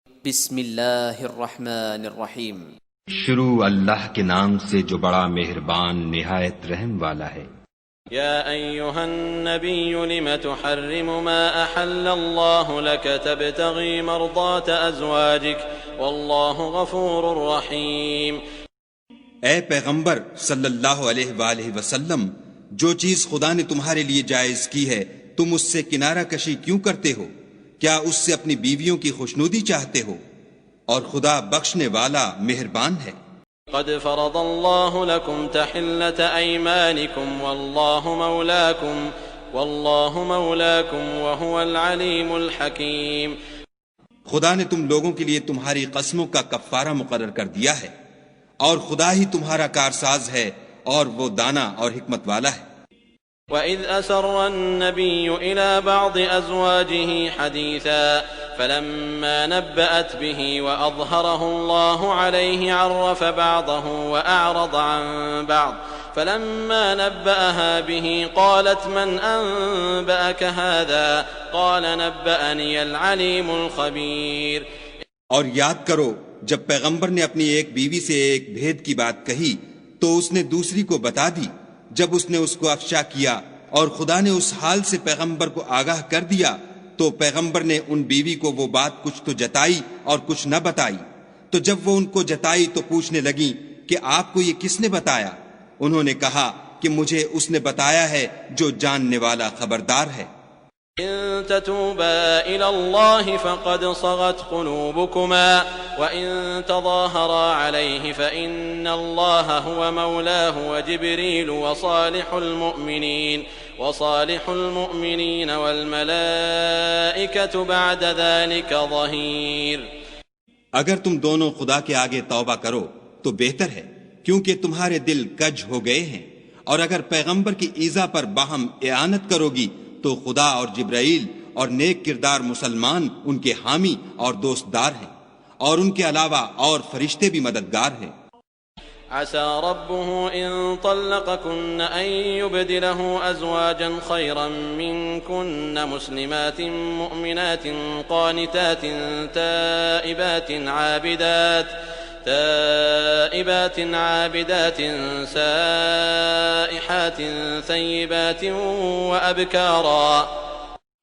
بسم اللہ الرحمن الرحیم۔ شروع اللہ کے نام سے جو بڑا مہربان نہایت رحم والا ہے۔ یا ایہا النبی لم تحرم ما احل اللہ لک تبتغی مرضات ازواجک واللہ غفور رحیم۔ اے پیغمبر صلی اللہ علیہ وآلہ وسلم، جو چیز خدا نے تمہارے لیے جائز کی ہے تم اس سے کنارہ کشی کیوں کرتے ہو؟ کیا اس سے اپنی بیویوں کی خوشنودی چاہتے ہو؟ اور خدا بخشنے والا مہربان ہے۔ قد فرض اللہ لکم تحلۃ ایمانکم واللہ مولاکم وہو العلیم الحکیم۔ خدا نے تم لوگوں کے لیے تمہاری قسموں کا کفارہ مقرر کر دیا ہے، اور خدا ہی تمہارا کارساز ہے اور وہ دانا اور حکمت والا ہے۔ وَإِذْ أَسَرَّ النَّبِيُّ إِلَى بَعْضِ أَزْوَاجِهِ حَدِيثًا فَلَمَّا نَبَّأَتْ بِهِ وَأَظْهَرَهُ اللَّهُ عَلَيْهِ عَرَّفَ بَعْضَهُ وَأَعْرَضَ عَن بَعْضٍ فَلَمَّا نَبَّأَهَا بِهِ قَالَتْ مَنْ أَنبَأَكَ هَذَا قَالَ نَبَّأَنِيَ الْعَلِيمُ الْخَبِيرُ۔ اور یاد کرو جب پیغمبر نے اپنی ایک بیوی سے ایک بھید کی بات کہی تو اس نے دوسری کو بتا دی، جب اس نے اس کو افشا کیا اور خدا نے اس حال سے پیغمبر کو آگاہ کر دیا تو پیغمبر نے ان بیوی کو وہ بات کچھ تو جتائی اور کچھ نہ بتائی۔ تو جب وہ ان کو جتائی تو پوچھنے لگیں کہ آپ کو یہ کس نے بتایا؟ انہوں نے کہا کہ مجھے اس نے بتایا ہے جو جاننے والا خبردار ہے۔ إن تتوبا إلى الله فقد صغت قلوبكما وإن تظاهرا عليه فإن الله هو مولاه وجبريل وصالح المؤمنين والملائكة بعد ذلك ظهير۔ اگر تم دونوں خدا کے آگے توبہ کرو تو بہتر ہے، کیونکہ تمہارے دل کج ہو گئے ہیں، اور اگر پیغمبر کی ایذا پر باہم اعانت کرو گی تو خدا اور جبرائیل اور نیک کردار مسلمان ان کے حامی اور دوستدار ہیں، اور ان کے علاوہ اور فرشتے بھی مددگار ہیں۔ عسى ربه إن طلقكن أن يبدله أزواجا خيرا منكن مسلمات مؤمنات قانتات تائبات عابدات سائحات ثيبات وأبكارا۔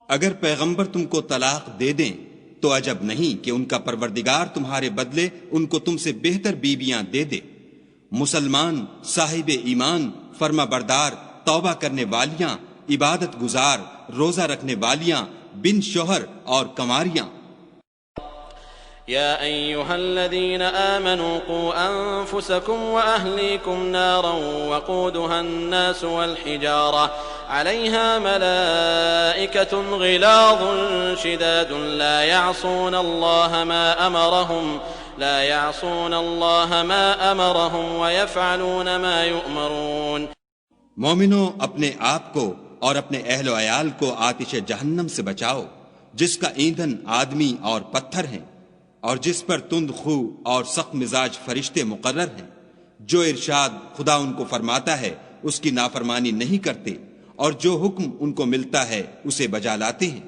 اگر پیغمبر تم کو طلاق دے دیں تو عجب نہیں کہ ان کا پروردگار تمہارے بدلے ان کو تم سے بہتر بیویاں دے دے، مسلمان، صاحب ایمان، فرما بردار، توبہ کرنے والیاں، عبادت گزار، روزہ رکھنے والیاں، بن شوہر اور کنواریاں۔ يا أيها الذين آمنوا قوا أنفسكم وأهليكم نارا وقودها الناس والحجارة عليها ملائكة غلاظ شداد لا يعصون الله ما أمرهم ويفعلون ما يؤمرون۔ مومنوں، اپنے آپ کو اور اپنے اہل و عیال کو آتش جہنم سے بچاؤ، جس کا ایندھن آدمی اور پتھر ہیں، اور جس پر تند خو اور سخت مزاج فرشتے مقرر ہیں، جو ارشاد خدا ان کو فرماتا ہے اس کی نافرمانی نہیں کرتے، اور جو حکم ان کو ملتا ہے اسے بجا لاتے ہیں۔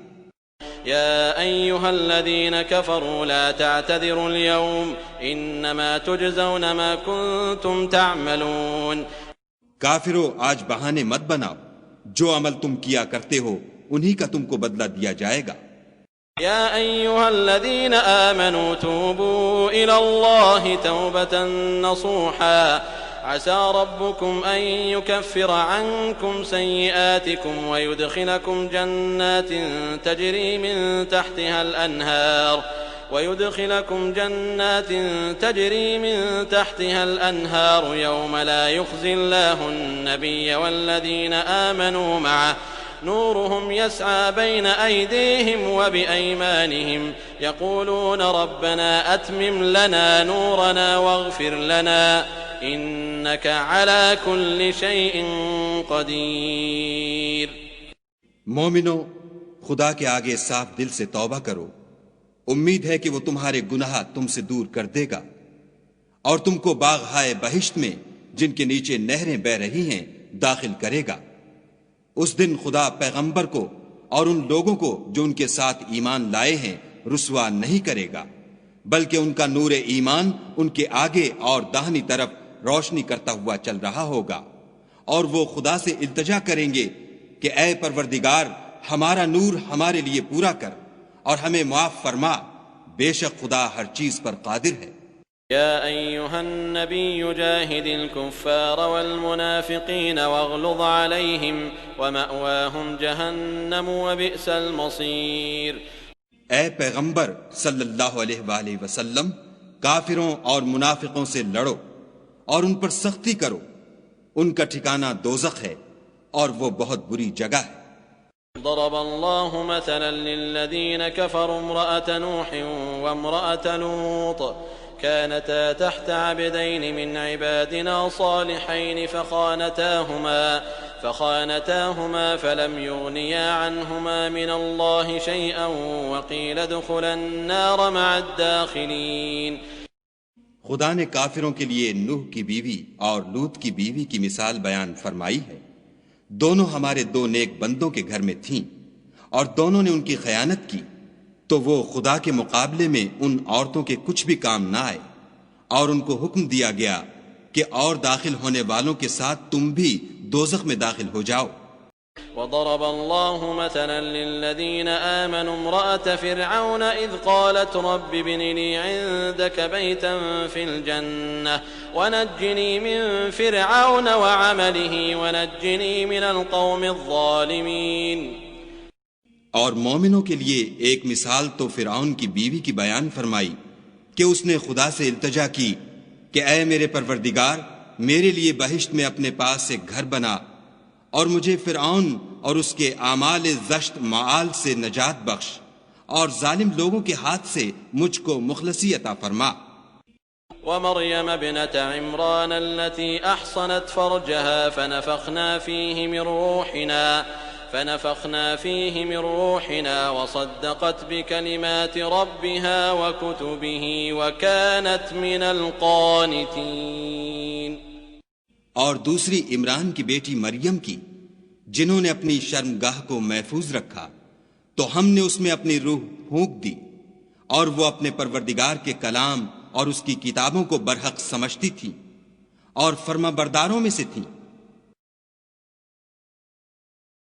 يا أيها الذين كفروا لا تعتذروا اليوم إنما تجزون ما كنتم تعملون۔ کافرو، آج بہانے مت بناؤ، جو عمل تم کیا کرتے ہو انہی کا تم کو بدلہ دیا جائے گا۔ يا أيها الذين آمنوا توبوا إلى الله توبة نصوحا عسى ربكم أن يكفر عنكم سيئاتكم ويدخلكم جنات تجري من تحتها الأنهار يوم لا يخزي الله النبي والذين آمنوا معه نورهم يسعى بين أيديهم وبأيمانهم يقولون ربنا أتمم لنا نورنا واغفر لنا إنك على كل شيء قدير۔ مومنو، خدا کے آگے صاف دل سے توبہ کرو، امید ہے کہ وہ تمہارے گناہ تم سے دور کر دے گا، اور تم کو باغ ہائے بہشت میں جن کے نیچے نہریں بہ رہی ہیں داخل کرے گا۔ اس دن خدا پیغمبر کو اور ان لوگوں کو جو ان کے ساتھ ایمان لائے ہیں رسوا نہیں کرے گا، بلکہ ان کا نور ایمان ان کے آگے اور داہنی طرف روشنی کرتا ہوا چل رہا ہوگا، اور وہ خدا سے التجا کریں گے کہ اے پروردگار ہمارا نور ہمارے لیے پورا کر اور ہمیں معاف فرما، بے شک خدا ہر چیز پر قادر ہے۔ يا أيها النبي جاهد الكفار والمنافقين واغلظ عليهم ومأواهم جهنم وبئس المصير۔ اے پیغمبر صلی اللہ علیہ وآلہ وسلم، کافروں اور منافقوں سے لڑو اور ان پر سختی کرو، ان کا ٹھکانہ دوزخ ہے اور وہ بہت بری جگہ ہے۔ ضرب الله مثلا للذين كفروا امرأة نوح وامرأة لوط كانتا تحت عبدين من عبادنا صالحين فخانتاهما فلم يغنيا عنهما من الله شيئا وقيل ادخلا النار مع الداخلين۔ خدا نے کافروں کے لیے نوح کی بیوی اور لوط کی بیوی کی مثال بیان فرمائی ہے۔ دونوں ہمارے دو نیک بندوں کے گھر میں تھیں اور دونوں نے ان کی خیانت کی، تو وہ خدا کے مقابلے میں ان عورتوں کے کچھ بھی کام نہ آئے، اور ان کو حکم دیا گیا کہ اور داخل ہونے والوں کے ساتھ تم بھی دوزخ میں داخل ہو جاؤ۔ وضرب الله مثلا للذين آمنوا امرأة فرعون إذ قالت رب ابن لي عندك بيتا في الجنة ونجني من فرعون وعمله ونجني من القوم الظالمين۔ اور مومنوں کے لیے ایک مثال تو فرعون کی بیوی کی بیان فرمائی کہ اس نے خدا سے التجا کی کہ اے میرے پروردگار میرے لیے بہشت میں اپنے پاس ایک گھر بنا اور مجھے فرعون اور اس کے اعمال زشت معال سے نجات بخش اور ظالم لوگوں کے ہاتھ سے مجھ کو مخلصی عطا فرما۔ ومريم ابنة عمران التي أحصنت فرجها فنفخنا فيه من روحنا وصدقت بكلمات ربها وكتبه وكانت من القانتين۔ اور دوسری عمران کی بیٹی مریم کی، جنہوں نے اپنی شرمگاہ کو محفوظ رکھا تو ہم نے اس میں اپنی روح پھونک دی، اور وہ اپنے پروردگار کے کلام اور اس کی کتابوں کو برحق سمجھتی تھی اور فرما برداروں میں سے تھیں۔